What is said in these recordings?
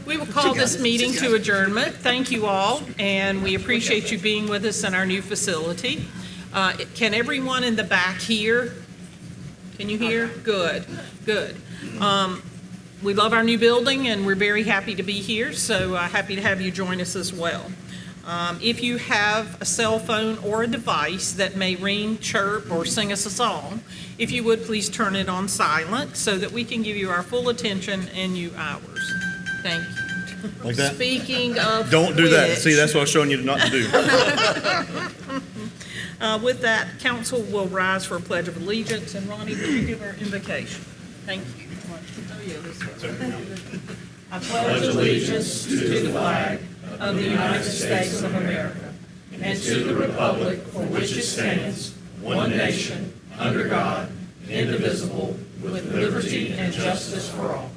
We will call this meeting to adjournment. Thank you all, and we appreciate you being with us in our new facility. Can everyone in the back hear? Can you hear? Good, good. We love our new building, and we're very happy to be here, so happy to have you join us as well. If you have a cell phone or a device that may ring, chirp, or sing us a song, if you would, please turn it on silent so that we can give you our full attention and you ours. Thank you. Like that? Speaking of Don't do that. which, See, that's what I was showing you not to do. with that, council will rise for a pledge of allegiance, and Ronnie, would you give our invocation? Thank you. Oh, yeah, this way. I pledge allegiance to the flag of the United States of America and to the republic for which it stands, one nation, under God, indivisible, with liberty and justice for all.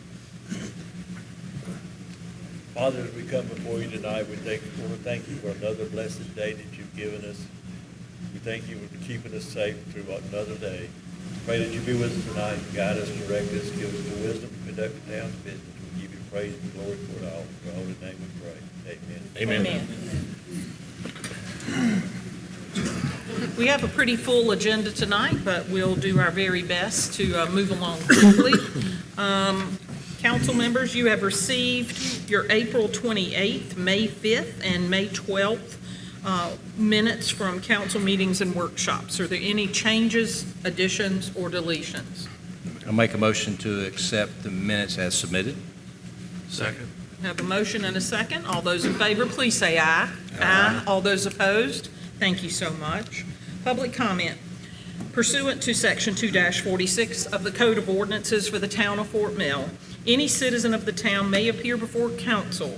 Father, as we come before you tonight, we want to thank you for another blessed day that you've given us. We thank you for keeping us safe through another day. Pray that you be with us tonight, guide us, direct us, give us the wisdom to conduct the town's business. We give you praise and glory for it all. In your holy name we pray. Amen. Amen. Amen. We have a pretty full agenda tonight, but we'll do our very best to move along quickly. Council members, you have received your April 28th, May 5th, and May 12th minutes from council meetings and workshops. Are there any changes, additions, or deletions? I'll make a motion to accept the minutes as submitted. Second. I have a motion and a second. All those in favor, please say aye. Aye. All those opposed? Thank you so much. Public comment. Pursuant to Section 2-46 of the Code of Ordinances for the Town of Fort Mill, any citizen of the town may appear before council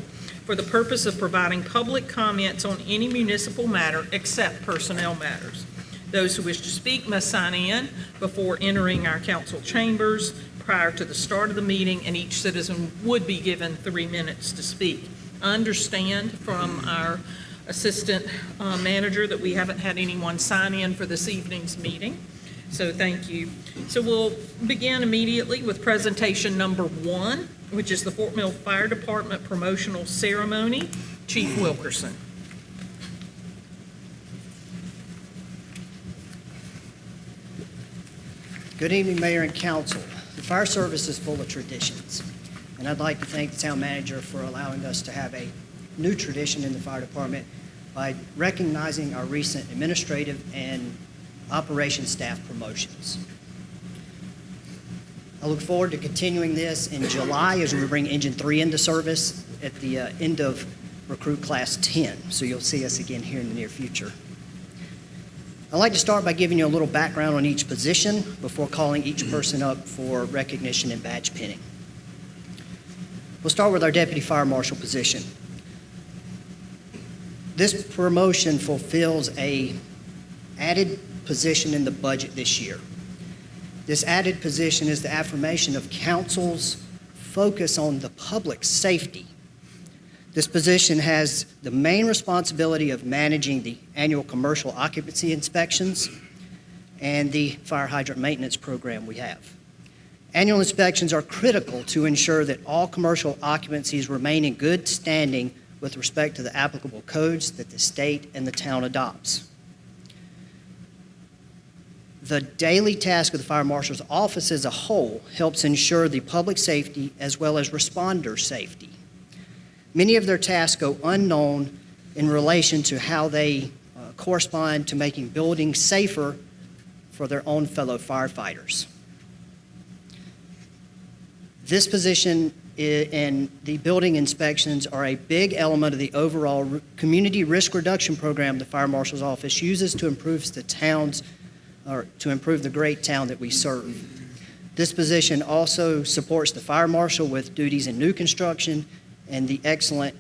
for the purpose of providing public comments on any municipal matter except personnel matters. Those who wish to speak must sign in before entering our council chambers prior to the start of the meeting, and each citizen would be given 3 minutes to speak. I understand from our assistant manager that we haven't had anyone sign in for this evening's meeting, so thank you. So we'll begin immediately with presentation number 1, which is the Fort Mill Fire Department promotional ceremony. Chief Wilkerson. Good evening, Mayor and Council. The fire service is full of traditions, and I'd like to thank the town manager for allowing us to have a new tradition in the fire department by recognizing our recent administrative and operations staff promotions. I look forward to continuing this in July as we bring Engine 3 into service at the end of Recruit Class 10, so you'll see us again here in the near future. I'd like to start by giving you a little background on each position before calling each person up for recognition and badge pinning. We'll start with our Deputy Fire Marshal position. This promotion fulfills an added position in the budget this year. This added position is the affirmation of council's focus on the public safety. This position has the main responsibility of managing the annual commercial occupancy inspections and the fire hydrant maintenance program we have. Annual inspections are critical to ensure that all commercial occupancies remain in good standing with respect to the applicable codes that the state and the town adopts. The daily task of the Fire Marshal's office as a whole helps ensure the public safety as well as responder safety. Many of their tasks go unknown in relation to how they correspond to making buildings safer for their own fellow firefighters. This position and the building inspections are a big element of the overall community risk reduction program the Fire Marshal's office uses to improve the great town that we serve. This position also supports the Fire Marshal with duties in new construction and the excellent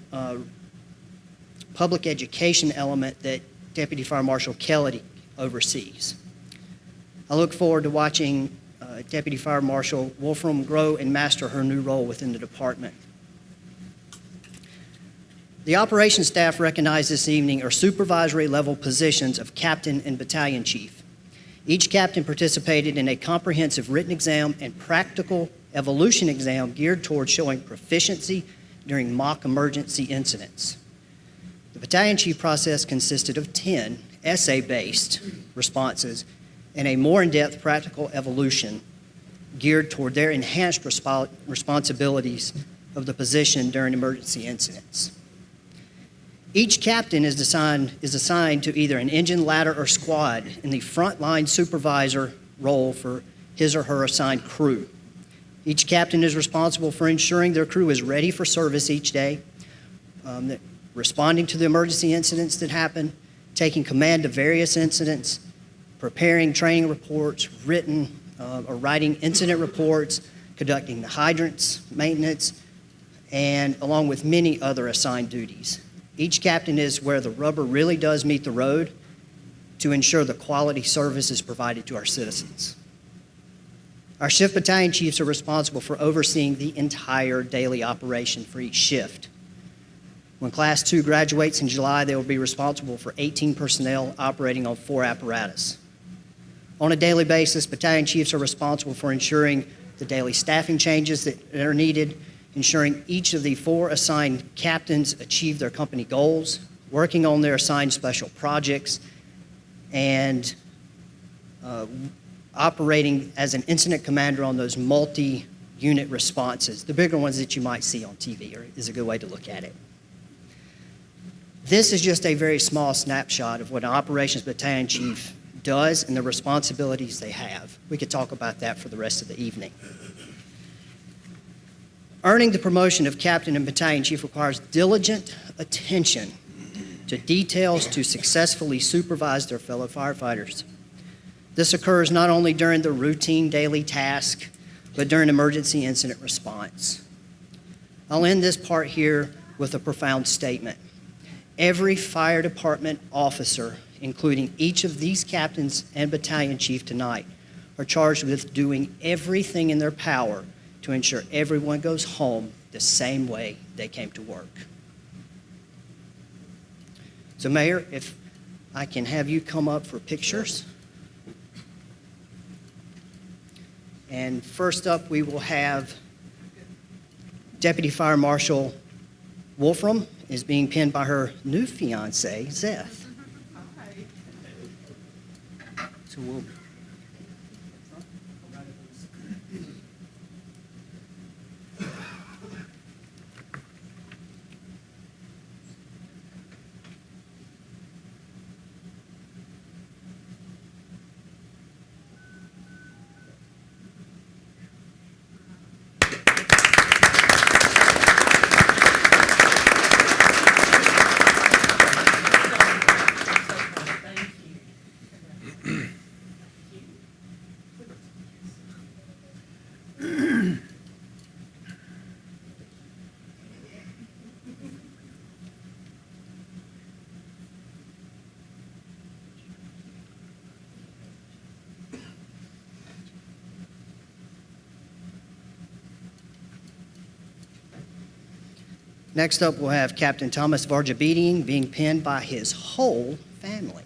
public education element that Deputy Fire Marshal Kelly oversees. I look forward to watching Deputy Fire Marshal Wolfram grow and master her new role within the department. The operations staff recognized this evening are supervisory level positions of captain and battalion chief. Each captain participated in a comprehensive written exam and practical evolution exam geared towards showing proficiency during mock emergency incidents. The battalion chief process consisted of 10 essay-based responses and a more in-depth practical evolution geared toward their enhanced responsibilities of the position during emergency incidents. Each captain is assigned to either an engine, ladder, or squad in the frontline supervisor role for his or her assigned crew. Each captain is responsible for ensuring their crew is ready for service each day, responding to the emergency incidents that happen, taking command of various incidents, preparing training reports, written or writing incident reports, conducting the hydrants, maintenance, and along with many other assigned duties. Each captain is where the rubber really does meet the road to ensure the quality service is provided to our citizens. Our shift battalion chiefs are responsible for overseeing the entire daily operation for each shift. When Class 2 graduates in July, they will be responsible for 18 personnel operating on 4 apparatus. On a daily basis, battalion chiefs are responsible for ensuring the daily staffing changes that are needed, ensuring each of the 4 assigned captains achieve their company goals, working on their assigned special projects, and operating as an incident commander on those multi-unit responses, the bigger ones that you might see on TV is a good way to look at it. This is just a very small snapshot of what an operations battalion chief does and the responsibilities they have. We could talk about that for the rest of the evening. Earning the promotion of captain and battalion chief requires diligent attention to details to successfully supervise their fellow firefighters. This occurs not only during the routine daily task, but during emergency incident response. I'll end this part here with a profound statement. Every fire department officer, including each of these captains and battalion chief tonight, are charged with doing everything in their power to ensure everyone goes home the same way they came to work. So, Mayor, if I can have you come up for pictures. And first up, we will have Deputy Fire Marshal Wolfram is being pinned by her new fiance, Zeth. So we'll... Next up, we'll have Captain Thomas Varjabedian being pinned by his whole family.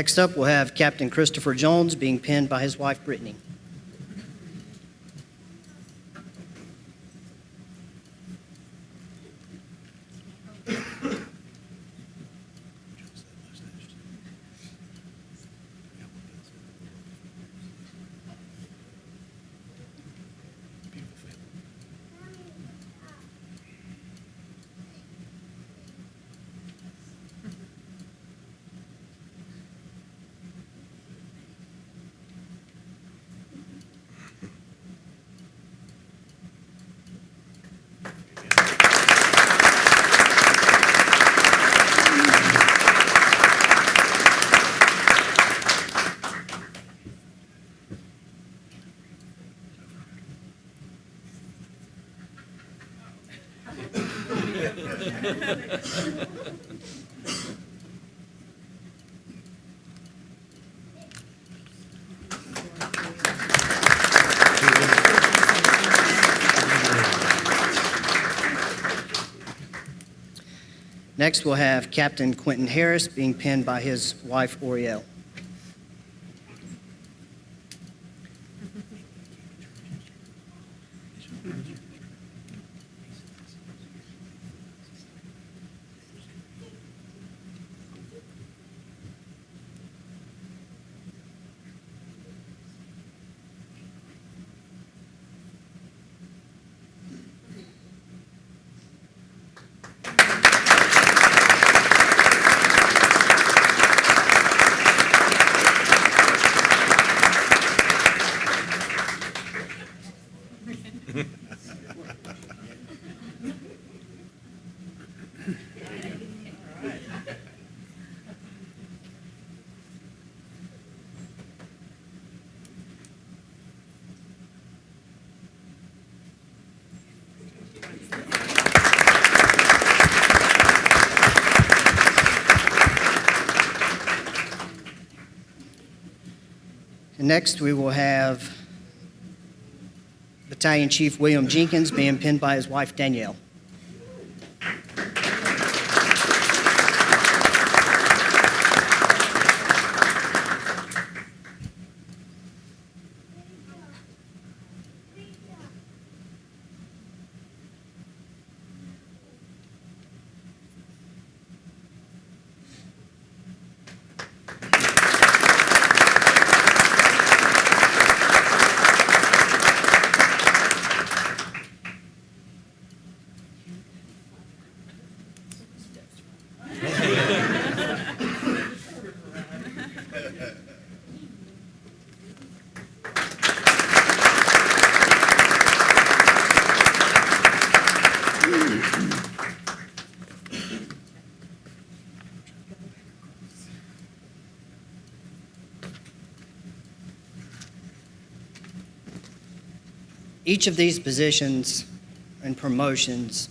Next up, we'll have Captain Christopher Jones being penned by his wife, Brittany. Next, we'll have Captain Quentin Harris being penned by his wife, Oriel. And next, we will have Battalion Chief William Jenkins being penned by his wife, Danielle. Each of these positions and promotions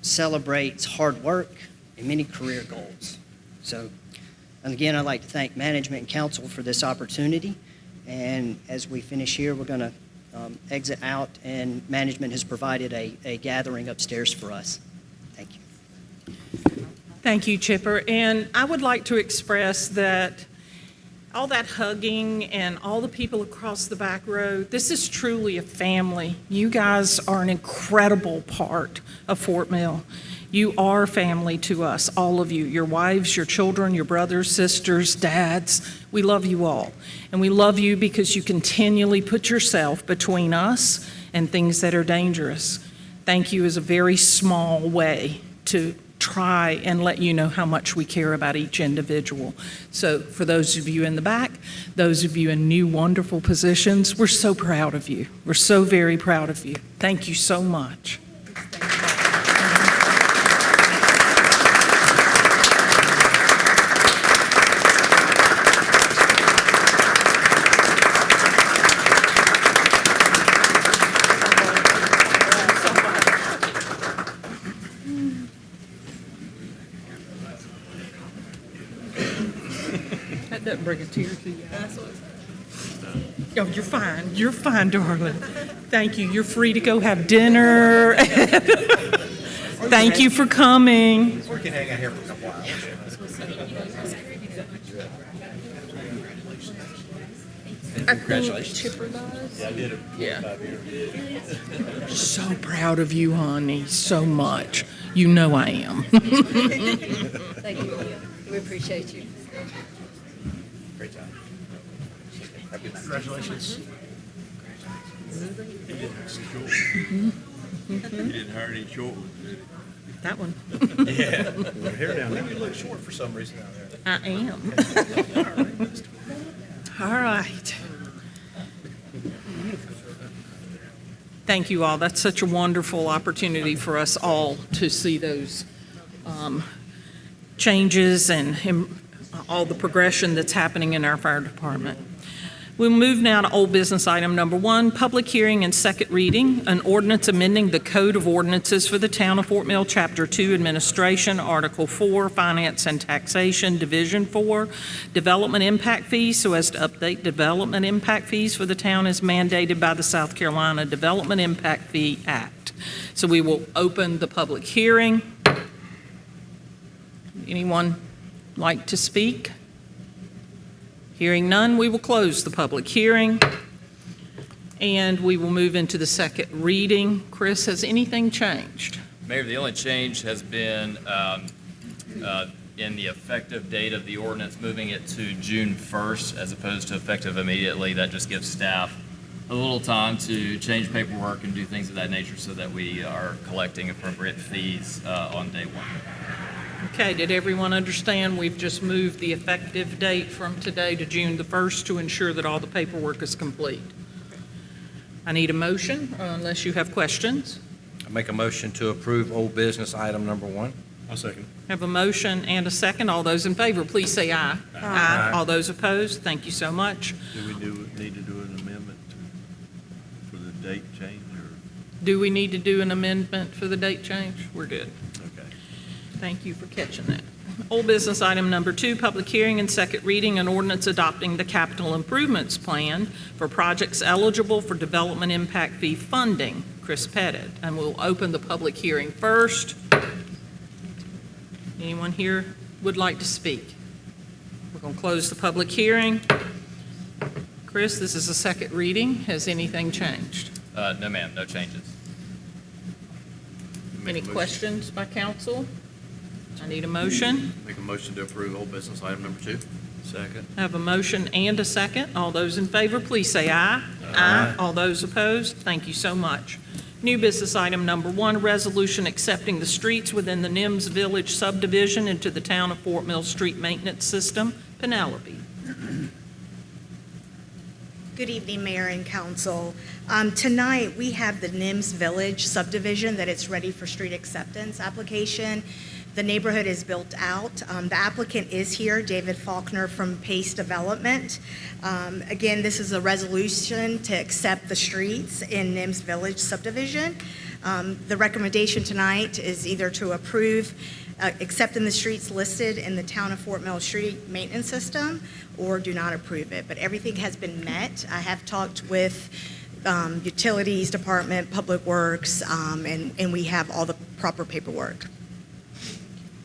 celebrates hard work and many career goals. So, and again, I'd like to thank management and council for this opportunity. And as we finish here, we're going to exit out, and management has provided a gathering upstairs for us. Thank you. Thank you, Chipper. And I would like to express that all that hugging and all the people across the back row, this is truly a family. You guys are an incredible part of Fort Mill. You are family to us, all of you, your wives, your children, your brothers, sisters, dads. We love you all. And we love you because you continually put yourself between us and things that are dangerous. Thank you is a very small way to try and let you know how much we care about each individual. So for those of you in the back, those of you in new wonderful positions, we're so proud of you. We're so very proud of you. Thank you so much. That doesn't bring a tear to your eyes. Oh, you're fine. You're fine, darling. Thank you. You're free to go have dinner. Thank you for coming. We can hang out here for a couple hours. Congratulations. Chipper does. Yeah, I did it Yeah. 5 years. So proud of you, honey, so much. You know I am. Thank you. We appreciate you. Great job. Congratulations. You didn't hire any short ones, did you? That one. Yeah. Hair down there. You look short for some reason out there. I am. All right. Thank you all. That's such a wonderful opportunity for us all to see those changes and all the progression that's happening in our fire department. We'll move now to old business item number 1, public hearing and second reading, an ordinance amending the Code of Ordinances for the Town of Fort Mill, Chapter 2, Administration, Article 4, Finance and Taxation, Division 4, Development Impact Fees, so as to update development impact fees for the town as mandated by the South Carolina Development Impact Fee Act. So we will open the public hearing. Anyone like to speak? Hearing none, we will close the public hearing, and we will move into the second reading. Chris, has anything changed? Mayor, the only change has been in the effective date of the ordinance, moving it to June 1st as opposed to effective immediately. That just gives staff a little time to change paperwork and do things of that nature so that we are collecting appropriate fees on day 1. Okay, did everyone understand? We've just moved the effective date from today to June the 1st to ensure that all the paperwork is complete. I need a motion, unless you have questions. I make a motion to approve old business item number 1. I'll second. Have a motion and a second. All those in favor, please say aye. Aye. All those opposed, thank you so much. Do we need to do an amendment for the date change, or? Do we need to do an amendment for the date change? We're good. Okay. Thank you for catching that. Old business item number 2, public hearing and second reading, an ordinance adopting the capital improvements plan for projects eligible for development impact fee funding. Chris Pettit. And we'll open the public hearing first. Anyone here would like to speak? We're going to close the public hearing. Chris, this is a second reading. Has anything changed? No, ma'am, no changes. Any questions by council? I need a motion. Make a motion to approve old business item number 2. Second. I have a motion and a second. All those in favor, please say aye. Aye. All those opposed, thank you so much. New business item number 1, resolution accepting the streets within the Nims Village subdivision into the Town of Fort Mill Street Maintenance System. Penelope. Good evening, Mayor and Council. Tonight, we have the Nims Village subdivision that it's ready for street acceptance application. The neighborhood is built out. The applicant is here, David Faulkner from Pace Development. Again, this is a resolution to accept the streets in Nims Village subdivision. The recommendation tonight is either to approve accepting the streets listed in the Town of Fort Mill Street Maintenance System or do not approve it. But everything has been met. I have talked with Utilities Department, Public Works, and we have all the proper paperwork.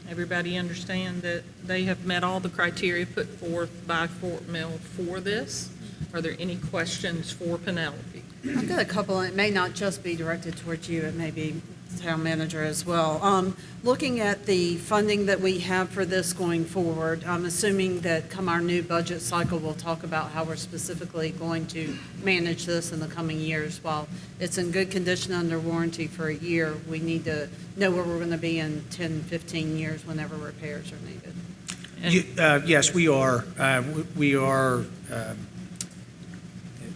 Everybody understand that they have met all the criteria put forth by Fort Mill for this? Are there any questions for Penelope? I've got a couple, and it may not just be directed towards you, it may be town manager as well. Looking at the funding that we have for this going forward, I'm assuming that come our new budget cycle, we'll talk about how we're specifically going to manage this in the coming years. While it's in good condition under warranty for a year, we need to know where we're going to be in 10, 15 years whenever repairs are needed. Yes, we are.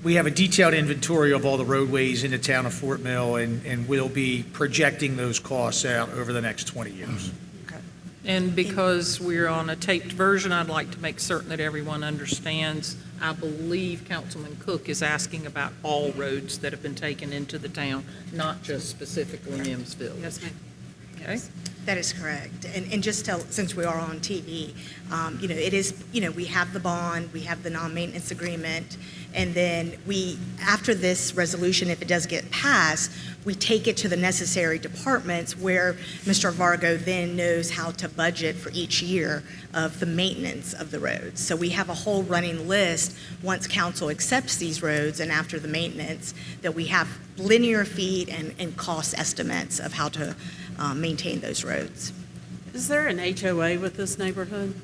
We have a detailed inventory of all the roadways in the town of Fort Mill, and we'll be projecting those costs out over the next 20 years. And because we're on a taped version, I'd like to make certain that everyone understands. I believe Councilman Cook is asking about all roads that have been taken into the town, not just specifically Nims Village. Yes, ma'am. Okay. That is correct. And just tell, since we are on TV, it is, we have the bond, we have the non-maintenance agreement, and then after this resolution, if it does get passed, we take it to the necessary departments where Mr. Vargo then knows how to budget for each year of the maintenance of the roads. So we have a whole running list, once council accepts these roads and after the maintenance, that we have linear feet and cost estimates of how to maintain those roads. Is there an HOA with this neighborhood?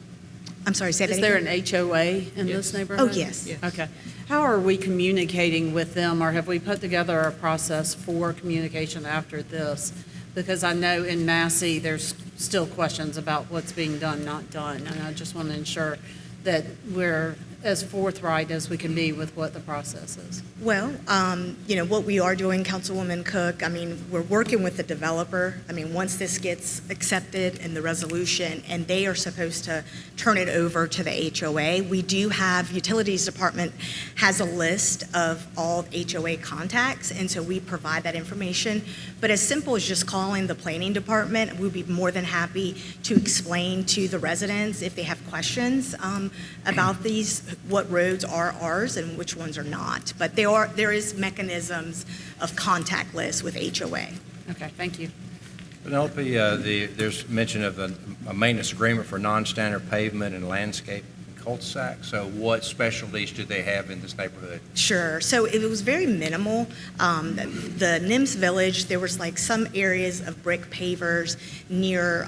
I'm sorry, say that Is there again? an HOA in this Yes. neighborhood? Oh, yes. Yes. Okay. How are we communicating with them, or have we put together a process for communication after this? Because I know in Massey, there's still questions about what's being done, not done, and I just want to ensure that we're as forthright as we can be with what the process is. Well, what we are doing, Councilwoman Cook, we're working with the developer. Once this gets accepted in the resolution, and they are supposed to turn it over to the HOA, we do have, Utilities Department has a list of all HOA contacts, and so we provide that information. But as simple as just calling the Planning Department, we'd be more than happy to explain to the residents if they have questions about these, what roads are ours and which ones are not. But there is mechanisms of contact lists with HOA. Okay, thank you. Penelope, there's mention of a maintenance agreement for non-standard pavement and landscape cul-de-sac. So what specialties do they have in this neighborhood? Sure. So it was very minimal. The NIMS Village, there was like some areas of brick pavers near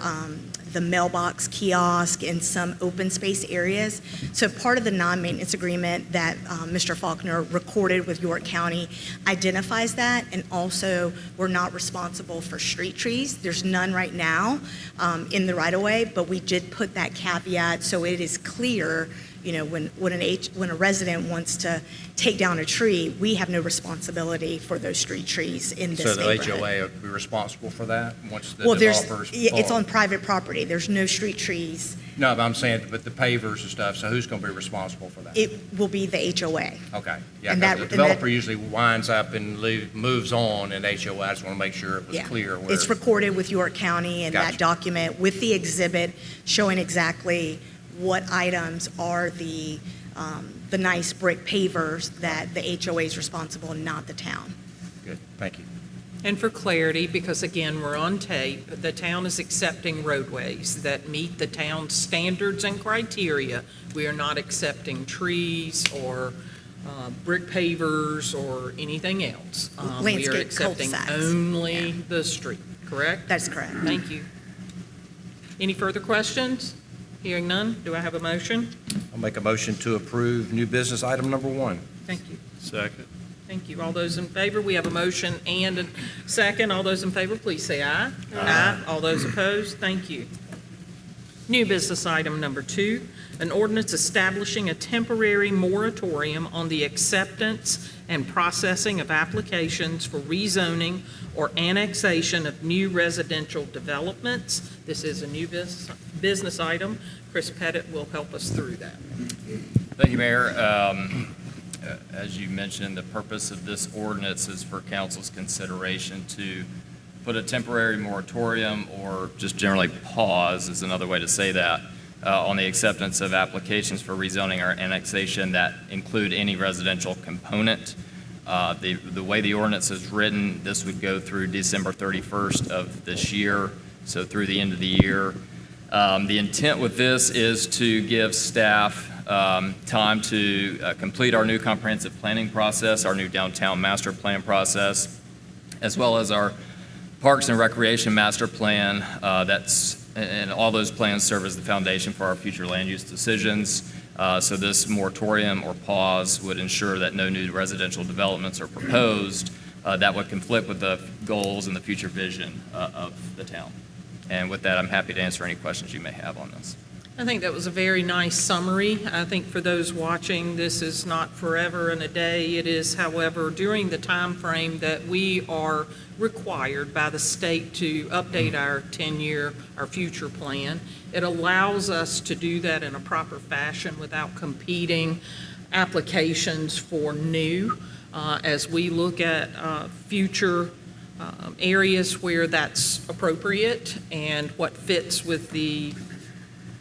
the mailbox kiosk and some open space areas. So part of the non-maintenance agreement that Mr. Faulkner recorded with York County identifies that, and also we're not responsible for street trees. There's none right now in the right-of-way, but we did put that caveat so it is clear, when a resident wants to take down a tree, we have no responsibility for those street trees in this So the neighborhood. HOA would be responsible for that once the Well, developers? it's on private property. There's no street trees. No, but I'm saying, but the pavers and stuff, so who's going to be responsible for that? It will be the HOA. Okay, yeah, And 'cause that- the and developer that- usually winds up and moves on, and HOA, I just want to make sure it was Yeah. clear where. It's recorded with York County and that Gotcha. document with the exhibit showing exactly what items are the nice brick pavers that the HOA is responsible, not the town. Good, thank you. And for clarity, because again, we're on tape, the town is accepting roadways that meet the town's standards and criteria. We are not accepting trees or brick pavers or anything else. We are Landscape accepting cul-de-sacs. only Yeah. the street, correct? That's correct. Thank you. Any further questions? Hearing none, do I have a motion? I'll make a motion to approve new business item number 1. Thank you. Second. Thank you. All those in favor, we have a motion and a second. All those in favor, please say aye. Aye. All those opposed, thank you. New business item number 2, an ordinance establishing a temporary moratorium on the acceptance and processing of applications for rezoning or annexation of new residential developments. This is a new business item. Chris Pettit will help us through that. Thank you, Mayor. As you mentioned, the purpose of this ordinance is for council's consideration to put a temporary moratorium, or just generally pause is another way to say that, on the acceptance of applications for rezoning or annexation that include any residential component. The way the ordinance is written, this would go through December 31st of this year, so through the end of the year. The intent with this is to give staff time to complete our new comprehensive planning process, our new downtown master plan process, as well as our Parks and Recreation Master Plan. And all those plans serve as the foundation for our future land use decisions. So this moratorium or pause would ensure that no new residential developments are proposed that would conflict with the goals and the future vision of the town. And with that, I'm happy to answer any questions you may have on this. I think that was a very nice summary. I think for those watching, this is not forever and a day. It is, however, during the time frame that we are required by the state to update our 10-year, our future plan. It allows us to do that in a proper fashion without competing applications for new. As we look at future areas where that's appropriate and what fits with the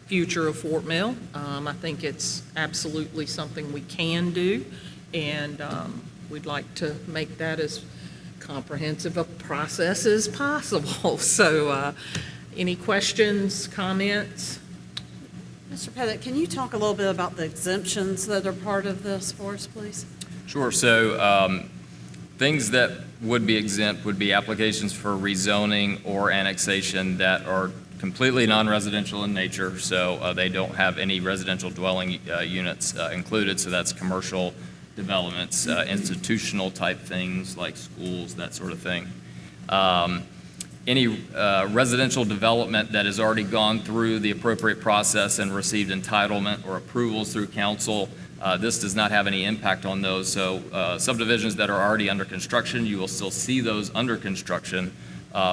future of Fort Mill. I think it's absolutely something we can do, and we'd like to make that as comprehensive a process as possible. So any questions, comments? Mr. Pettit, can you talk a little bit about the exemptions that are part of this for us, please? Sure. So things that would be exempt would be applications for rezoning or annexation that are completely non-residential in nature, so they don't have any residential dwelling units included, so that's commercial developments, institutional type things like schools, that sort of thing. Any residential development that has already gone through the appropriate process and received entitlement or approvals through council, this does not have any impact on those. So subdivisions that are already under construction, you will still see those under construction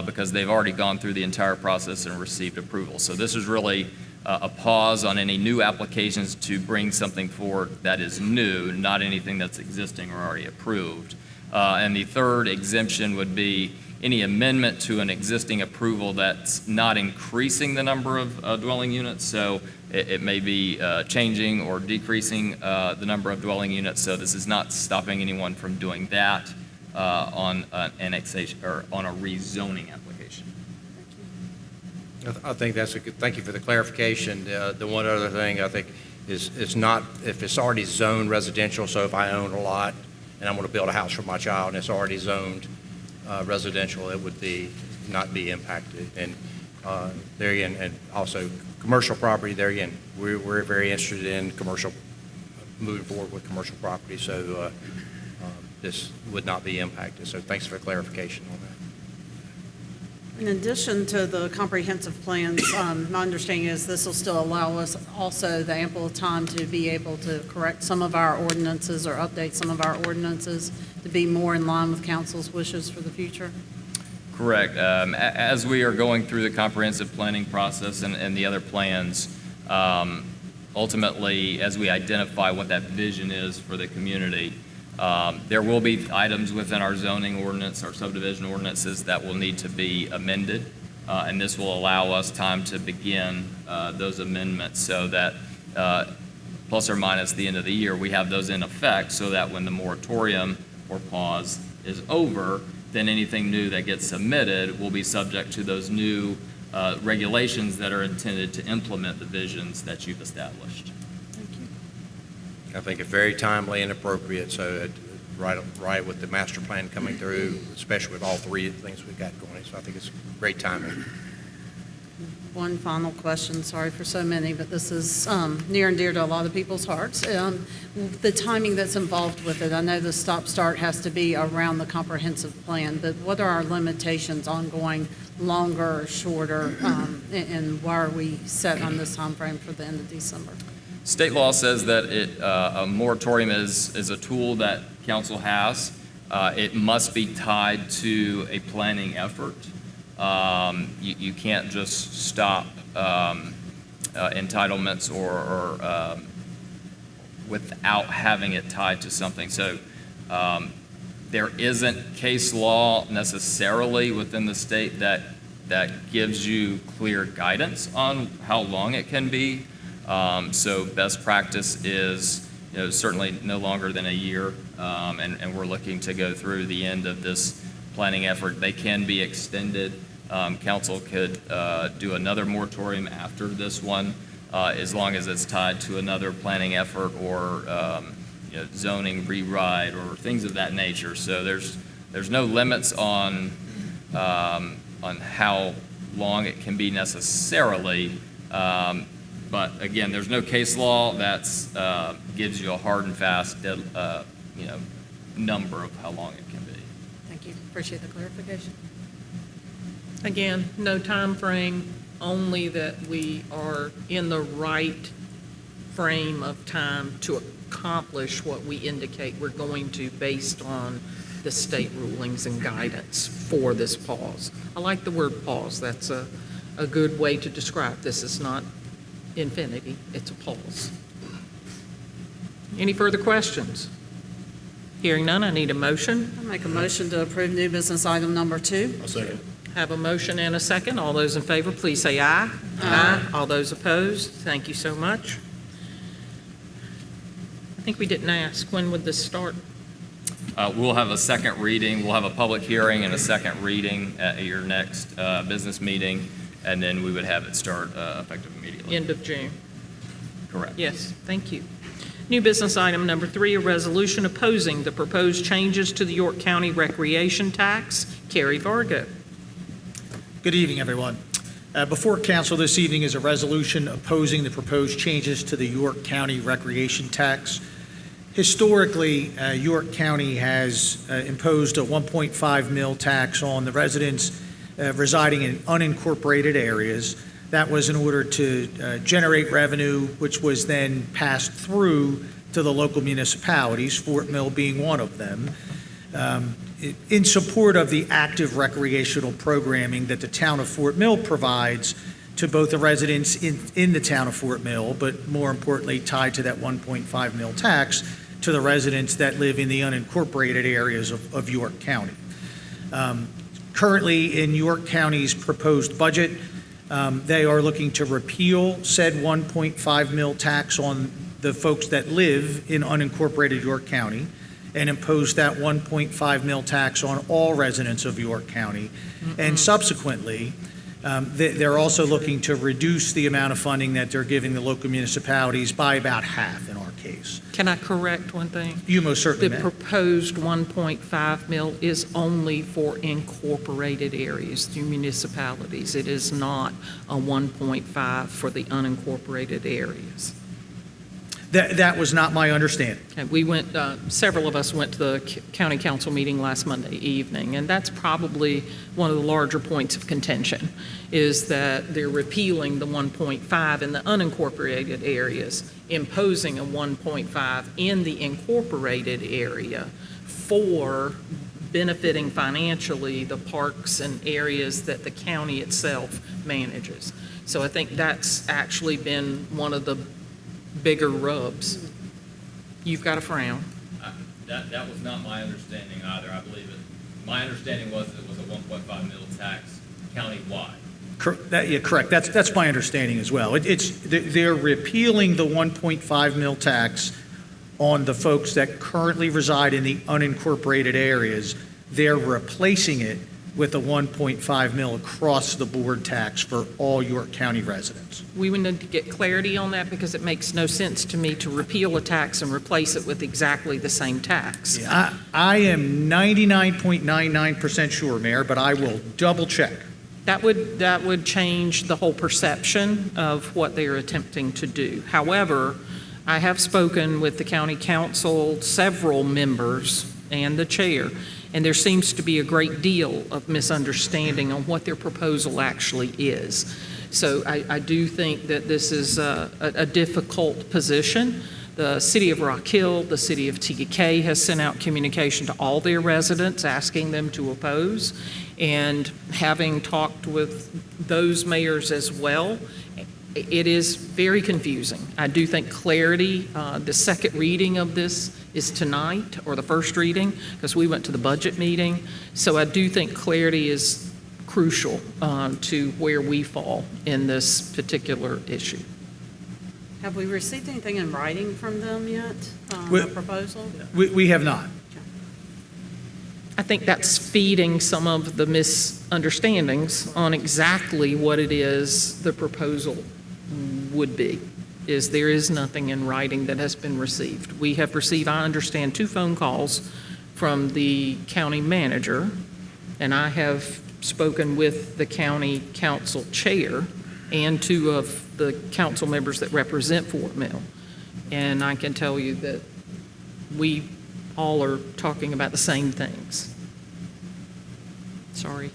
because they've already gone through the entire process and received approval. So this is really a pause on any new applications to bring something forward that is new, not anything that's existing or already approved. And the third exemption would be any amendment to an existing approval that's not increasing the number of dwelling units. So it may be changing or decreasing the number of dwelling units. So this is not stopping anyone from doing that on an annexation or on a rezoning application. I think that's a good, thank you for the clarification. The one other thing I think is it's not, if it's already zoned residential, so if I own a lot and I'm going to build a house for my child and it's already zoned residential, it would not be impacted. And there again, and also commercial property, there again, we're very interested in commercial, moving forward with commercial property, so this would not be impacted. So thanks for the clarification on that. In addition to the comprehensive plans, my understanding is this will still allow us also the ample time to be able to correct some of our ordinances or update some of our ordinances to be more in line with council's wishes for the future? Correct. As we are going through the comprehensive planning process and the other plans, ultimately, as we identify what that vision is for the community, there will be items within our zoning ordinance, our subdivision ordinances that will need to be amended, and this will allow us time to begin those amendments so that plus or minus the end of the year, we have those in effect so that when the moratorium or pause is over, then anything new that gets submitted will be subject to those new regulations that are intended to implement the visions that you've established. I think it's very timely and appropriate, so right with the master plan coming through, especially with all three of the things we've got going. So I think it's great timing. One final question, sorry for so many, but this is near and dear to a lot of people's hearts. The timing that's involved with it, I know the stop-start has to be around the comprehensive plan, but what are our limitations on going longer or shorter, and why are we set on this time frame for the end of December? State law says that a moratorium is a tool that council has. It must be tied to a planning effort. You can't just stop entitlements or without having it tied to something. So there isn't case law necessarily within the state that gives you clear guidance on how long it can be. So best practice is, certainly no longer than a year, and we're looking to go through the end of this planning effort. They can be extended. Council could do another moratorium after this one, as long as it's tied to another planning effort or zoning rewrite or things of that nature. So there's no limits on how long it can be necessarily. But again, there's no case law that gives you a hard and fast, number of how long it can be. Thank you. Appreciate the clarification. Again, no time frame, only that we are in the right frame of time to accomplish what we indicate we're going to based on the state rulings and guidance for this pause. I like the word pause. That's a good way to describe this. It's not infinity, it's a pause. Any further questions? Hearing none, I need a motion. I make a motion to approve new business item number 2. I'll second. Have a motion and a second. All those in favor, please say aye. Aye. All those opposed, thank you so much. I think we didn't ask, when would this start? We'll have a second reading, we'll have a public hearing and a second reading at your next business meeting, and then we would have it start effective immediately. End of June. Correct. Yes, thank you. New business item number 3, a resolution opposing the proposed changes to the York County recreation tax. Carrie Vargo. Good evening, everyone. Before council this evening is a resolution opposing the proposed changes to the York County recreation tax. Historically, York County has imposed a 1.5 mil tax on the residents residing in unincorporated areas. That was in order to generate revenue, which was then passed through to the local municipalities, Fort Mill being one of them, in support of the active recreational programming that the town of Fort Mill provides to both the residents in the town of Fort Mill, but more importantly, tied to that 1.5 mil tax to the residents that live in the unincorporated areas of York County. Currently, in York County's proposed budget, they are looking to repeal said 1.5 mil tax on the folks that live in unincorporated York County and impose that 1.5 mil tax on all residents of York County. And subsequently, they're also looking to reduce the amount of funding that they're giving the local municipalities by about half in our case. Can I correct one thing? You most certainly The may. proposed 1.5 mil is only for incorporated areas through municipalities. It is not a 1.5 for the unincorporated areas. That was not my understanding. And we went, several of us went to the county council meeting last Monday evening, and that's probably one of the larger points of contention, is that they're repealing the 1.5 in the unincorporated areas, imposing a 1.5 in the incorporated area for benefiting financially the parks and areas that the county itself manages. So I think that's actually been one of the bigger rubs. You've got a frown. That was not my understanding either, I believe it. My understanding was it was a 1.5 mil tax countywide. Correct. That's my understanding as well. They're repealing the 1.5 mil tax on the folks that currently reside in the unincorporated areas. They're replacing it with a 1.5 mil across the board tax for all York County residents. We would need to get clarity on that because it makes no sense to me to repeal a tax and replace it with exactly the same tax. I am 99.99% sure, Mayor, but I will double check. That would change the whole perception of what they are attempting to do. However, I have spoken with the county council, several members, and the chair, and there seems to be a great deal of misunderstanding on what their proposal actually is. So I do think that this is a difficult position. The City of Rock Hill, the City of TK has sent out communication to all their residents asking them to oppose. And having talked with those mayors as well, it is very confusing. I do think clarity, the second reading of this is tonight, or the first reading, because we went to the budget meeting. So I do think clarity is crucial to where we fall in this particular issue. Have we received anything in writing from them yet, We- a proposal? We have not. I think that's feeding some of the misunderstandings on exactly what it is the proposal would be, is there is nothing in writing that has been received. We have received, I understand, 2 phone calls from the county manager, and I have spoken with the county council chair and 2 of the council members that represent Fort Mill. And I can tell you that we all are talking about the same things. Sorry.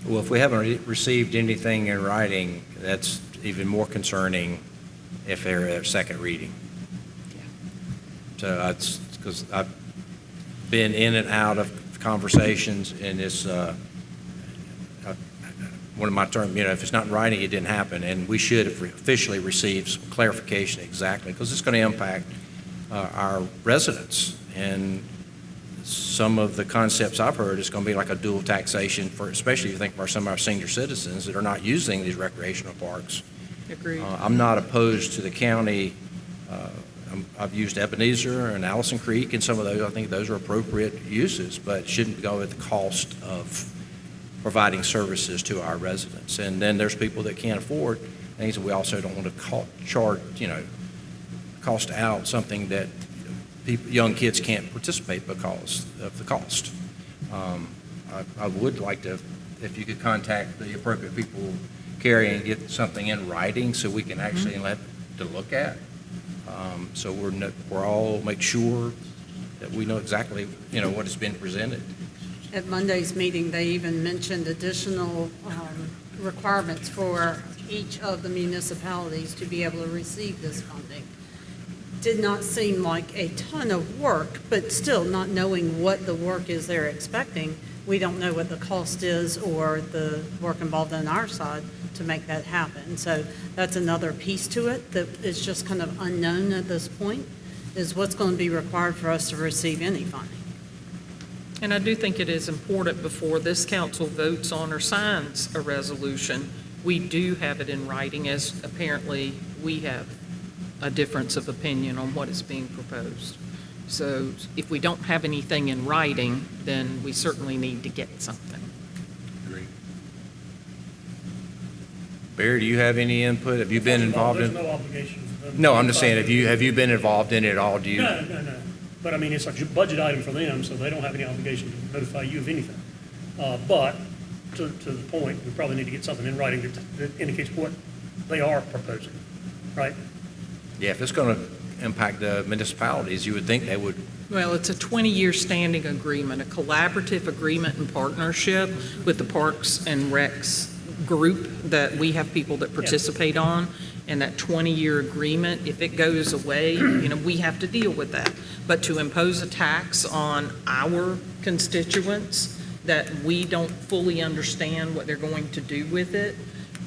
Well, if we haven't received anything in writing, that's even more concerning if they're at second reading. So that's because I've been in and out of conversations, and it's one of my terms, if it's not in writing, it didn't happen, and we should have officially received some clarification exactly, because it's going to impact our residents. And some of the concepts I've heard is going to be like a dual taxation for, especially if you think of some of our senior citizens that are not using these recreational parks. Agreed. I'm not opposed to the county. I've used Ebenezer and Allison Creek and some of those. I think those are appropriate uses, but it shouldn't go at the cost of providing services to our residents. And then there's people that can't afford things, and we also don't want to charge, cost out something that young kids can't participate because of the cost. I would like to, if you could contact the appropriate people, Carrie, and get something in writing so we can actually let to look at. So we're all make sure that we know exactly, what has been presented. At Monday's meeting, they even mentioned additional requirements for each of the municipalities to be able to receive this funding. Did not seem like a ton of work, but still, not knowing what the work is they're expecting, we don't know what the cost is or the work involved on our side to make that happen. So that's another piece to it that is just kind of unknown at this point, is what's going to be required for us to receive any funding. And I do think it is important before this council votes on or signs a resolution, we do have it in writing, as apparently we have a difference of opinion on what is being proposed. So if we don't have anything in writing, then we certainly need to get something. Barry, do you have any input? Have you been involved in? There's no obligation. No, I'm just saying, have you been involved in it at all? Do you? No. But I mean, it's a budget item for them, so they don't have any obligation to notify you of anything. But to the point, we probably need to get something in writing that indicates what they are proposing, right? Yeah, if it's going to impact the municipalities, you would think they would. Well, it's a 20-year standing agreement, a collaborative agreement and partnership with the Parks and Recs group that we have people that participate on. And that 20-year agreement, if it goes away, we have to deal with that. But to impose a tax on our constituents that we don't fully understand what they're going to do with it,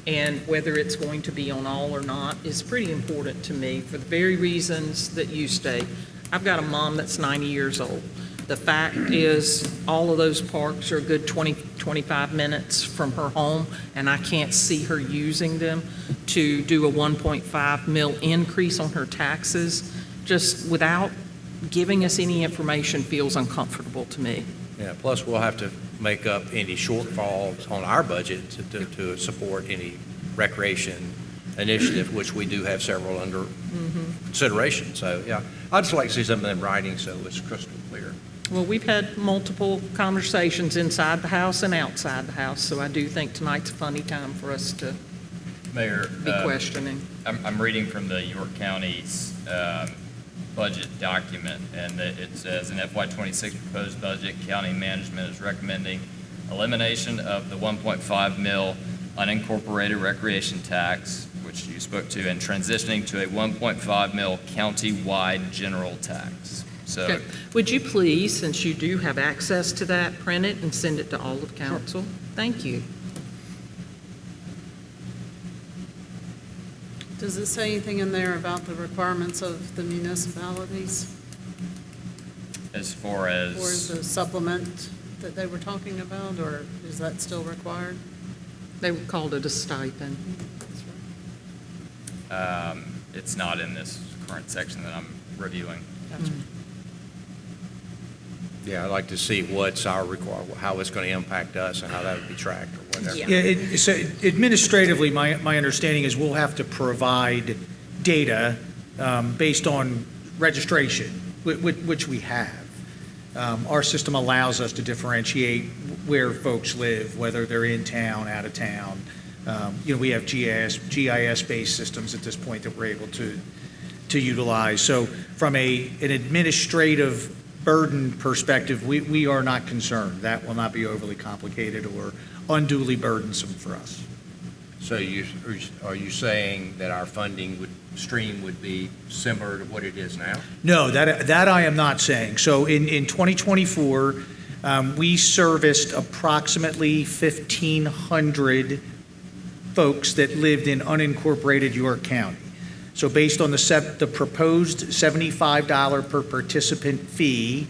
and whether it's going to be on all or not, is pretty important to me for the very reasons that you state. I've got a mom that's 90 years old. The fact is, all of those parks are a good 20, 25 minutes from her home, and I can't see her using them. To do a 1.5 mil increase on her taxes, just without giving us any information, feels uncomfortable to me. Yeah, plus we'll have to make up any shortfalls on our budget to support any recreation initiative, which we do have several under consideration. So, yeah, I'd just like to see something in writing so it's crystal clear. Well, we've had multiple conversations inside the House and outside the House, so I do think tonight's a funny time for us to Mayor, be questioning. I'm reading from the York County's budget document, and it says, in FY26 proposed budget, county management is recommending elimination of the 1.5 mil unincorporated recreation tax, which you spoke to, and transitioning to a 1.5 mil county-wide general tax. So, Okay. Would you please, since you do have access to that, print it and send it to all of council? Thank you. Does it say anything in there about the requirements of the municipalities as far as or the supplement that they were talking about, or is that still required? They called it a stipend. it's not in this current section that I'm reviewing. Yeah, I'd like to see what's our how it's going to impact us and how that would be tracked or whatever. Yeah. Yeah, so administratively, my understanding is we'll have to provide data based on registration, which we have. Our system allows us to differentiate where folks live, whether they're in town, out of town. We have GIS-based systems at this point that we're able to utilize. So from an administrative burden perspective, we are not concerned. That will not be overly complicated or unduly burdensome for us. So are you saying that our funding stream would be similar to what it is now? No, that I am not saying. So in 2024, we serviced approximately 1,500 folks that lived in unincorporated York County. So based on the proposed $75 per participant fee,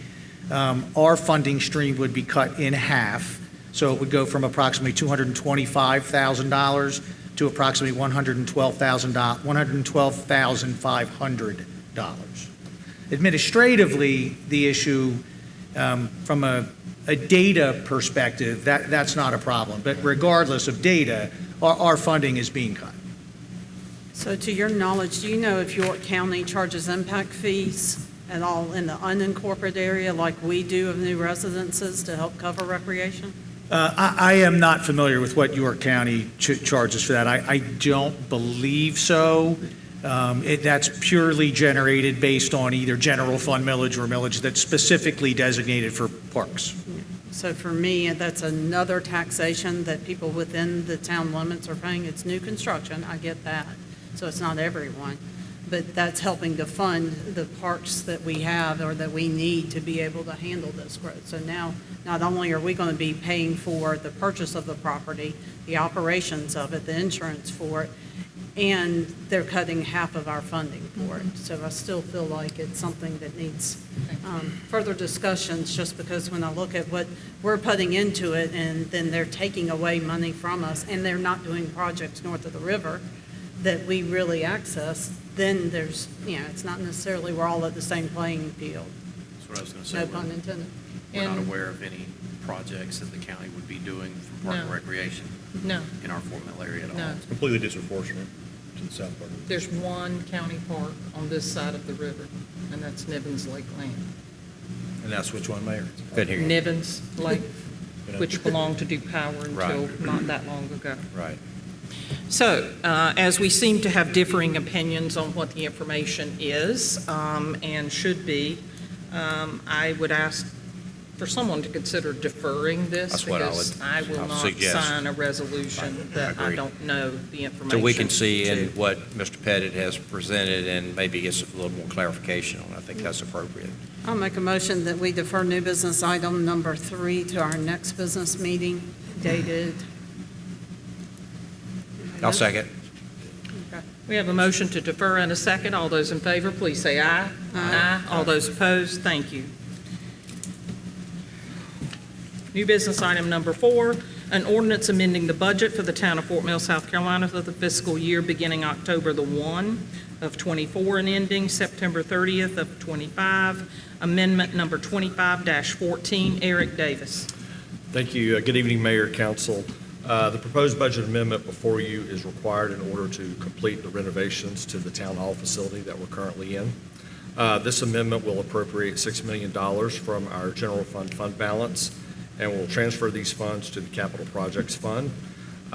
our funding stream would be cut in half. So it would go from approximately $225,000 to approximately $112,500. Administratively, the issue, from a data perspective, that's not a problem. But regardless of data, our funding is being cut. So to your knowledge, do you know if York County charges impact fees at all in the unincorporated area like we do of new residences to help cover recreation? I am not familiar with what York County charges for that. I don't believe so. That's purely generated based on either general fund millage or millage that's specifically designated for parks. So for me, that's another taxation that people within the town limits are paying. It's new construction, I get that. So it's not everyone. But that's helping to fund the parks that we have or that we need to be able to handle this growth. So now, not only are we going to be paying for the purchase of the property, the operations of it, the insurance for it, and they're cutting half of our funding for it. So I still feel like it's something that needs further discussions, just because when I look at what we're putting into it and then they're taking away money from us and they're not doing projects north of the river that we really access, then there's, it's not necessarily we're all at the same playing field. That's what I was going to say. No pun intended. We're not And- aware of any projects that the county would be doing for Park and No. Recreation No, in our Fort Mill area at all. no. Completely disproportionate to the south part. There's one county park on this side of the river, and that's Nivens Lake Land. And that's which one, Mayor? Couldn't hear you. Nivens Lake, which belonged to Duke Power until Right. not that long ago. Right. So, as we seem to have differing opinions on what the information is and should be, I would ask for someone to consider deferring this. That's what I because would- I will I'll not suggest. sign a resolution that I Agreed. don't know the information. So we can see in to. what Mr. Pettit has presented and maybe get a little more clarification on. I think that's appropriate. I'll make a motion that we defer new business item number 3 to our next business meeting dated. I'll second. We have a motion to defer and a second. All those in favor, please say aye. Aye. All those opposed, thank you. New business item number 4, an ordinance amending the budget for the town of Fort Mill, South Carolina for the fiscal year beginning October the 1 of '24 and ending September 30th of '25. Amendment number 25-14. Eric Davis. Thank you. Good evening, Mayor, Council. The proposed budget amendment before you is required in order to complete the renovations to the town hall facility that we're currently in. This amendment will appropriate $6 million from our general fund balance, and will transfer these funds to the Capital Projects Fund.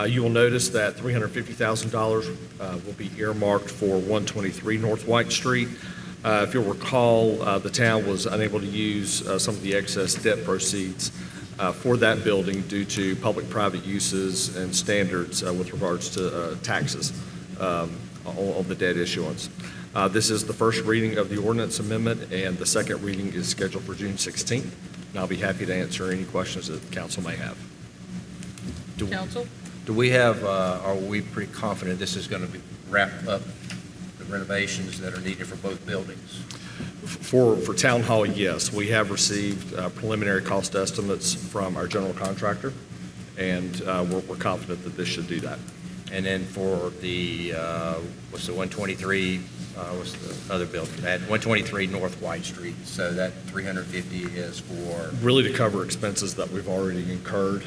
You will notice that $350,000 will be earmarked for 123 North White Street. If you'll recall, the town was unable to use some of the excess debt proceeds for that building due to public-private uses and standards with regards to taxes on the debt issuance. This is the first reading of the ordinance amendment, and the second reading is scheduled for June 16th. And I'll be happy to answer any questions that the council may have. Council? Do we have, are we pretty confident this is going to be wrap up the renovations that are needed for both buildings? For Town Hall, yes. We have received preliminary cost estimates from our general contractor, and we're confident that this should do that. And then for the, what's the 123, what's the other building? At 123 North White Street, so that 350 is for? Really to cover expenses that we've already incurred,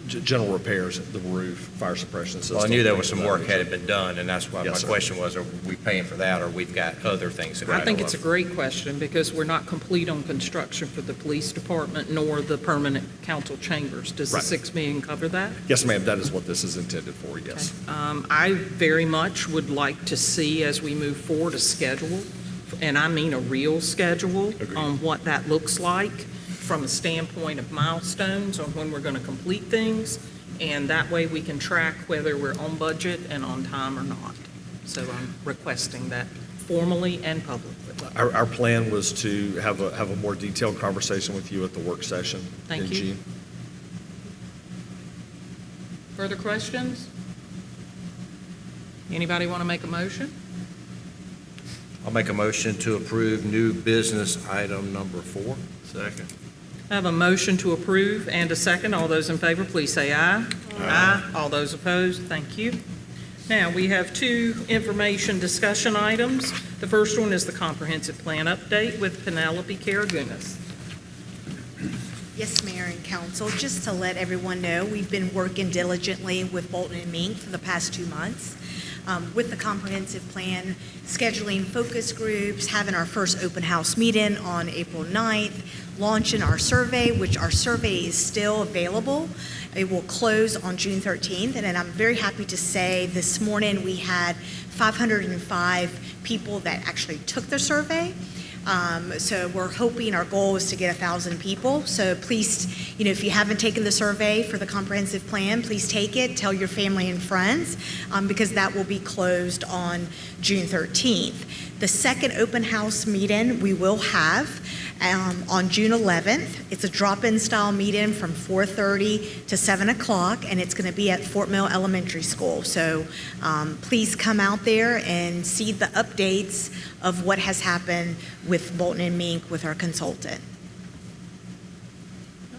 general repairs, the roof, fire suppression system. Well, I knew there was things some of work that had nature. been done, and that's why my Yes, sir. question was, are we paying for that, or we've got other things that we I think know it's a of? great question, because we're not complete on construction for the police department nor the permanent council chambers. Does the Right. $6 million cover that? Yes, ma'am, that is what this is intended for, yes. I very much would like to see, as we move forward, a schedule, and I mean a real schedule, Agreed. on what that looks like from a standpoint of milestones on when we're going to complete things, and that way we can track whether we're on budget and on time or not. So I'm requesting that formally and publicly. Our plan was to have a more detailed conversation with you at the work session Thank in you. June. Further questions? Anybody want to make a motion? I'll make a motion to approve new business item number 4. Second. I have a motion to approve and a second. All those in favor, please say aye. Aye. All those opposed, thank you. Now, we have 2 information discussion items. The first one is the comprehensive plan update with Penelope Karagunas. Yes, Mayor and Council, just to let everyone know, we've been working diligently with Bolton and Mink for the past 2 months with the comprehensive plan, scheduling focus groups, having our first open house meeting on April 9th, launching our survey, which our survey is still available. It will close on June 13th, and then I'm very happy to say this morning we had 505 people that actually took the survey. So we're hoping, our goal is to get 1,000 people. So please, if you haven't taken the survey for the comprehensive plan, please take it, tell your family and friends, because that will be closed on June 13th. The second open house meeting we will have on June 11th. It's a drop-in style meeting from 4:30 to 7 o'clock, and it's going to be at Fort Mill Elementary School. So please come out there and see the updates of what has happened with Bolton and Mink with our consultant.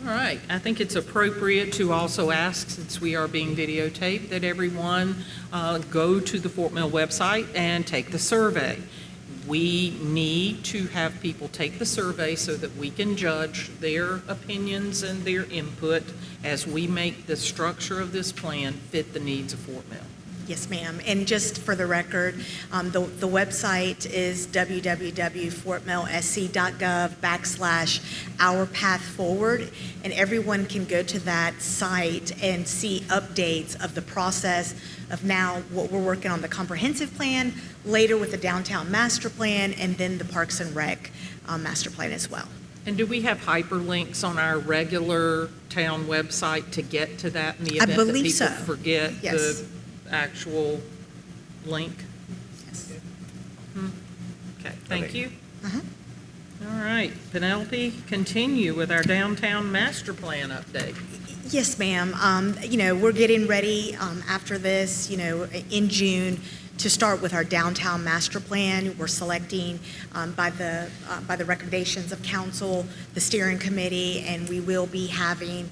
All right, I think it's appropriate to also ask, since we are being videotaped, that everyone go to the Fort Mill website and take the survey. We need to have people take the survey so that we can judge their opinions and their input as we make the structure of this plan fit the needs of Fort Mill. Yes, ma'am. And just for the record, the website is www.fortmillsc.gov/ourpathforward, and everyone can go to that site and see updates of the process of now what we're working on, the comprehensive plan, later with the downtown master plan, and then the Parks and Rec master plan as well. And do we have hyperlinks on our regular town website to get to that in the event that believe people so. forget Yes. the actual link? Yes. Okay, thank you. Uh-huh. All right, Penelope, continue with our downtown master plan update. Yes, ma'am. We're getting ready after this, in June, to start with our downtown master plan. We're selecting by the recommendations of council, the steering committee, and we will be having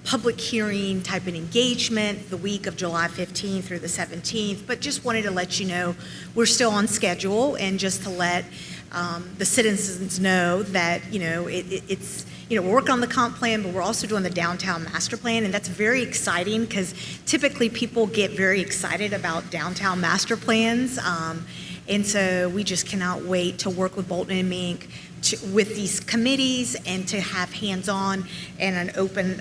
public hearing type of engagement the week of July 15th through the 17th. But just wanted to let you know we're still on schedule, and just to let the citizens know that it's we're working on the comp plan, but we're also doing the downtown master plan, and that's very exciting because typically people get very excited about downtown master plans, and so we just cannot wait to work with Bolton and Mink with these committees and to have hands-on and an open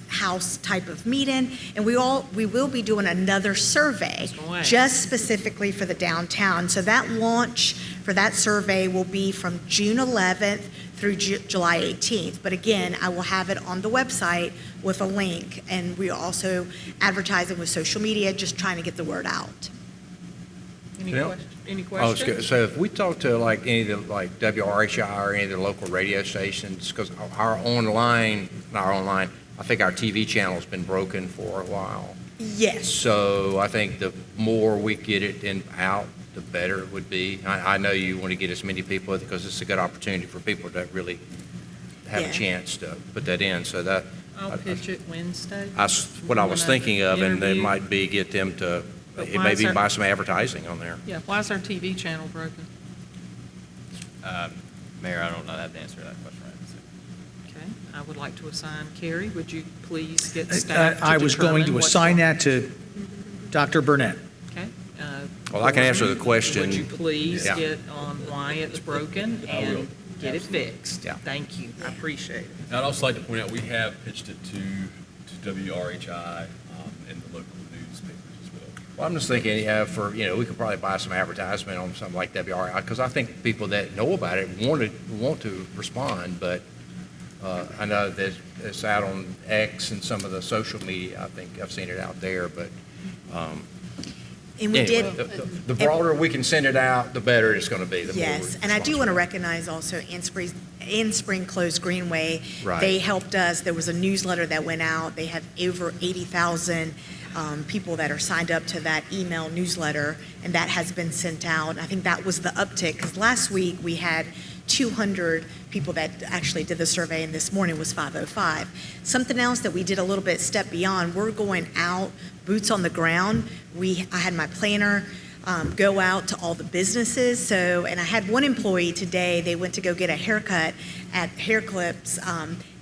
house type of meeting. And we will be doing another survey just specifically for the downtown. So that launch for that survey will be from June 11th through July 18th. But again, I will have it on the website with a link, and we're also advertising with social media, just trying to get the word out. Any Yeah. questions? So if we talk to like any of the, like WRHI or any of the local radio stations, because I think our TV channel's been broken for a while. Yes. So I think the more we get it out, the better it would be. I know you want to get as many people, because it's a good opportunity for people to really have Yeah. a chance to put that in, so that. I'll pitch it Wednesday. That's what I was thinking of, and it Interview. might be get them to, But why maybe is our- buy some advertising on there. Yeah, why is our TV channel broken? Mayor, I don't know that to answer that question right now. Okay, I would like to assign Carrie. Would you please get staff to I was going to determine what's assign wrong? that to Dr. Burnett. Okay. Well, I can answer the question. Would you please Yeah. get on why it's broken and get it fixed? Yeah. Thank you, I appreciate it. I'd also like to point out, we have pitched it to WRHI and the local newspapers as well. Well, I'm just thinking, we could probably buy some advertisement on something like WRI, because I think people that know about it want to respond, but I know that it's out on X and some of the social media. I think I've seen it out there, but And we anyway, did. the broader we can send it out, the better it's going to be. The more Yes, and I do response want to we have. recognize also In Spring Close Greenway. Right. They helped us. There was a newsletter that went out. They had over 80,000 people that are signed up to that email newsletter, and that has been sent out. I think that was the uptick, because last week we had 200 people that actually did the survey, and this morning was 505. Something else that we did a little bit step beyond, we're going out, boots on the ground. I had my planner go out to all the businesses. And I had one employee today, they went to go get a haircut at Hair Clips,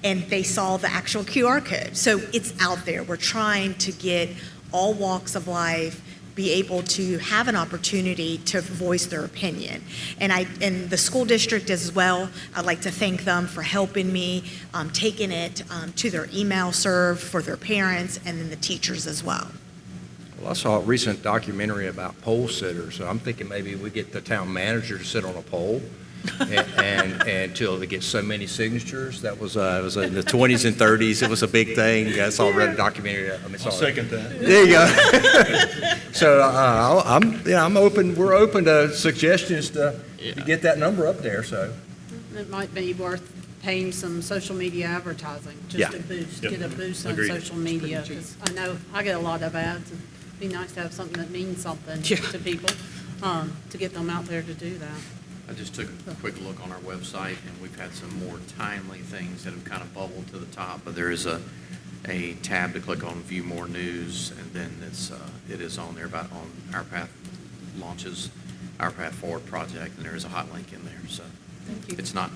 and they saw the actual QR code. So it's out there. We're trying to get all walks of life be able to have an opportunity to voice their opinion. And the school district as well, I'd like to thank them for helping me, taking it to their email serve for their parents and then the teachers as well. Well, I saw a recent documentary about pole sitters, so I'm thinking maybe we get the town manager to sit on a pole and until they get so many signatures. That was, it was in the 20s and 30s. It was a big thing. I saw read a documentary. I'll second that. There you go. So I'm open. We're open to suggestions to get that number up there. So It might be worth paying some social media advertising, just to boost, Yep. get a boost on Agreed. social media. 'Cause I know I get a lot of ads. It'd be nice to have something that means something to people, to get them out there to do that. I just took a quick look on our website, and we've had some more timely things that have kind of bubbled to the top, but there is a tab to click on View More News, and then it is on there about on Our Path launches, Our Path Forward project, and there is a hot link in there, so it's not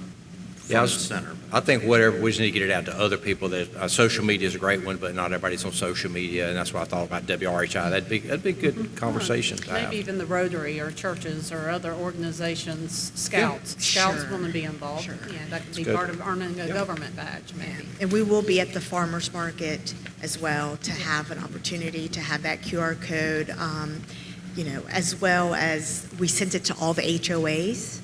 front and center. I think whatever, we just need to get it out to other people. That social media is a great one, but not everybody's on social media, and that's what I thought about WRHI. That'd be a good conversation to have. Maybe even the Rotary or churches or other organizations, scouts. Scouts Sure. want to be involved. Sure. Yeah, that could be good. part of earning a government badge, maybe. And we will be at the farmer's market as well to have an opportunity to have that QR code, as well as we sent it to all the HOAs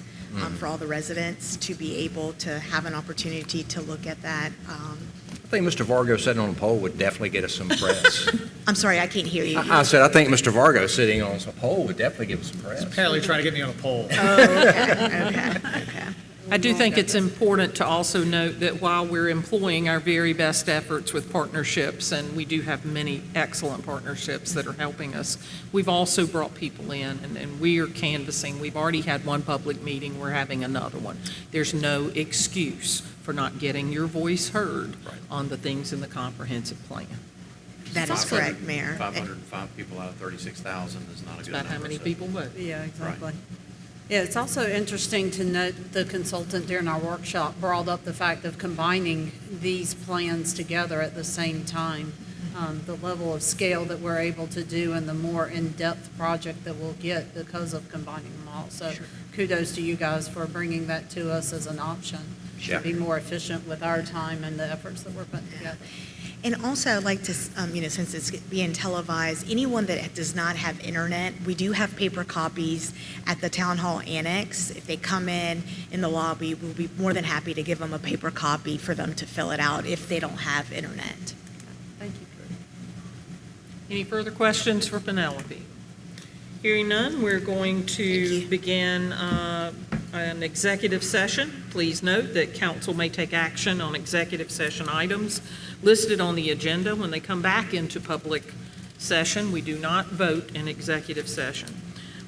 for all the residents to be able to have an opportunity to look at that. I think Mr. Vargo sitting on a pole would definitely get us some press. I'm sorry, I can't hear you. I said, I think Mr. Vargo sitting on a pole would definitely give us some press. Apparently trying to get me on a pole. Okay. I do think it's important to also note that while we're employing our very best efforts with partnerships, and we do have many excellent partnerships that are helping us, we've also brought people in, and we are canvassing. We've already had one public meeting. We're having another one. There's no excuse for not getting your voice heard on the things in the comprehensive plan. That is correct, Mayor. 505 people out of 36,000 is not a good About number. how many so- people vote. Yeah, exactly. Yeah, it's also interesting to note the consultant during our workshop brought up the fact of combining these plans together at the same time. The level of scale that we're able to do and the more in-depth project that we'll get because of combining them all. So kudos to you guys for bringing that to us as an option. Yeah. To be more efficient with our time and the efforts that we're putting together. And also, I'd like to, since it's being televised, anyone that does not have internet, we do have paper copies at the Town Hall Annex. If they come in the lobby, we'll be more than happy to give them a paper copy for them to fill it out if they don't have internet. Thank you. Any further questions for Penelope? Hearing none, we're going to begin an executive session. Please note that council may take action on executive session items listed on the agenda when they come back into public session. We do not vote in executive session.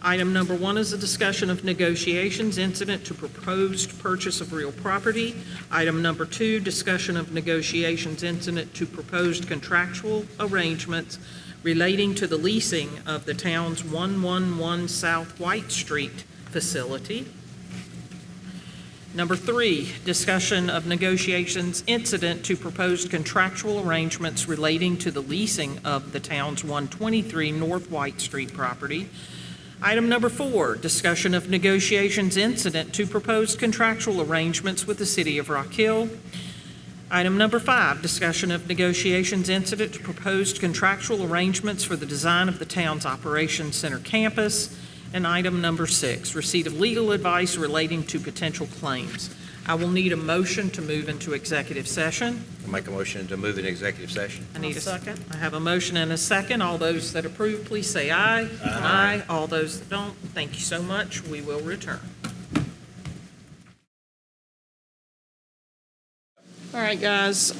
Item number 1 is a discussion of negotiations incident to proposed purchase of real property. Item number 2, discussion of negotiations incident to proposed contractual arrangements relating to the leasing of the town's 111 South White Street facility. Number 3, discussion of negotiations incident to proposed contractual arrangements relating to the leasing of the town's 123 North White Street property. Item number 4, discussion of negotiations incident to proposed contractual arrangements with the City of Rock Hill. Item number 5, discussion of negotiations incident to proposed contractual arrangements for the design of the town's Operations Center campus. And item number 6, receipt of legal advice relating to potential claims. I will need a motion to move into executive session. I'll make a motion to move in executive session. I need a second. I have a motion and a second. All those that approve, please say aye. Aye. All those that don't, thank you so much. We will return. All right, guys,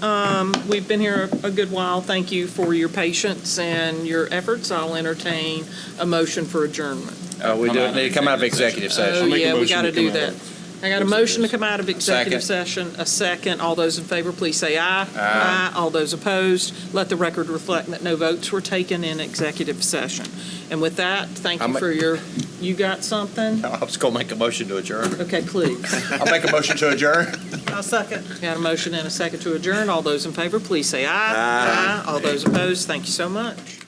we've been here a good while. Thank you for your patience and your efforts. I'll entertain a motion for adjournment. We do need to come out of executive Oh, session. yeah, we got to do that. I got a motion to come out of executive session, a second. All those in favor, please say aye. Aye. All those opposed, let the record reflect that no votes were taken in executive session. And with that, thank you for your, you got something? I was going to make a motion to adjourn. Okay, please. I'll make a motion to adjourn. I'll second. Got a motion and a second to adjourn. All those in favor, please say aye. Aye. All those opposed, thank you so much.